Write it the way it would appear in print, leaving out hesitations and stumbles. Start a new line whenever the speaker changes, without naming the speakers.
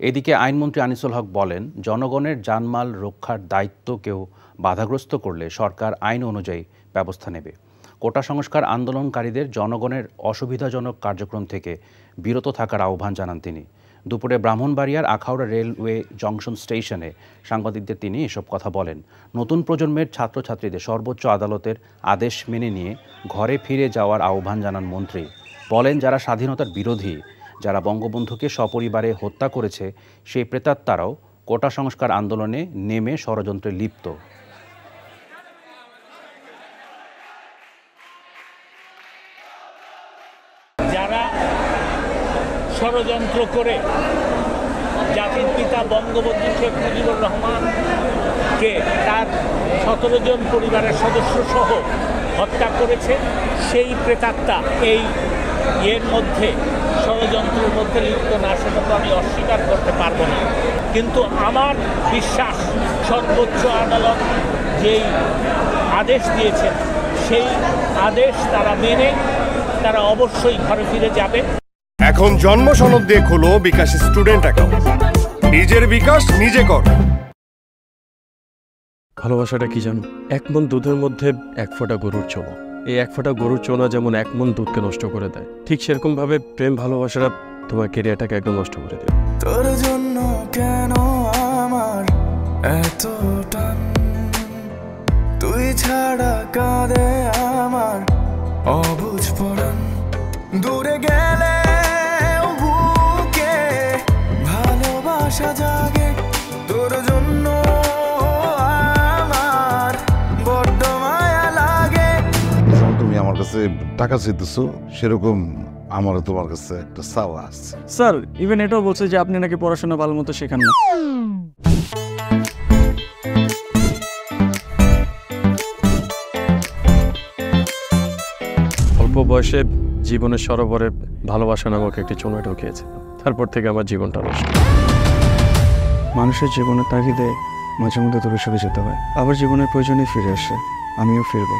এদিকে আইনমন্ত্রী আনিসুল হক বলেন, জনগণের জানমাল রক্ষার দায়িত্ব কেউ বাধাগ্রস্ত করলে সরকার আইন অনুযায়ী ব্যবস্থা নেবে। কোটা সংস্কার আন্দোলনকারীদের জনগণের অসুবিধাজনক কার্যক্রম থেকে বিরত থাকার আহ্বান জানান তিনি। দুপুরে ব্রাহ্মণবাড়িয়ার আখাউড়া রেলওয়ে জংশন স্টেশনে সাংবাদিকদের তিনি এসব কথা বলেন। নতুন প্রজন্মের ছাত্রছাত্রীদের সর্বোচ্চ আদালতের আদেশ মেনে নিয়ে ঘরে ফিরে যাওয়ার আহ্বান জানান মন্ত্রী। বলেন, যারা স্বাধীনতার বিরোধী, যারা বঙ্গবন্ধুকে সপরিবারে হত্যা করেছে, সেই প্রেতাত্মারাও কোটা সংস্কার আন্দোলনে নেমে ষড়যন্ত্রে লিপ্ত।
যারা ষড়যন্ত্র করে জাতির পিতা বঙ্গবন্ধু শেখ মুজিবুর রহমানকে তার 17 জন পরিবারের সদস্য সহ হত্যা করেছে, সেই প্রেতাত্মা এই মধ্যে ষড়যন্ত্রের মধ্যে লিপ্ত না, সেটা তো আমি অস্বীকার করতে পারবো না। কিন্তু আমার বিশ্বাস, সর্বোচ্চ আদালত যেই আদেশ দিয়েছেন সেই আদেশ তারা মেনে তারা অবশ্যই ঘরে ফিরে যাবে।
এখন জন্ম সনদ দিয়ে খোলো বিকাশ স্টুডেন্ট অ্যাকাউন্ট। নিজের বিকাশ নিজে কর।
ভালোবাসাটা কি জানো? 1 মণ দুধের মধ্যে 1 ফোঁটা গরুর চোনা। এই 1 ফোঁটা গরুর চোনা যেমন 1 মণ দুধকে নষ্ট করে দেয়, ঠিক সেরকম ভাবে প্রেম ভালোবাসাটা তোমার ক্যারিয়ারটাকে একদম নষ্ট করে দেয়।
তোর জন্য কেন আমার এত টান, তুই ছাড়া কাঁদে আমার অবুঝ পরাণ। দূরে গেলে বুকে ভালোবাসা জাগে, তোর জন্য আমার বড্ড মায়া লাগে।
তুমি আমার কাছে টাকা চাইতেছো, সেরকম আমারও তোমার কাছে একটা চাওয়া আছে।
স্যার ইভেন এটাও বলছে যে আপনি নাকি পড়াশোনা ভালো মতো শেখান না।
অল্প বয়সে জীবনের সরোবরে ভালোবাসা নামক একটি চোনা ঢুকিয়েছে, তারপর থেকে আমার জীবনটা নষ্ট।
মানুষের জীবনের তাগিদে মাঝে মধ্যে দূরে সরে যেতে হয়, আবার জীবনের প্রয়োজনে ফিরে আসে। আমিও ফিরবো।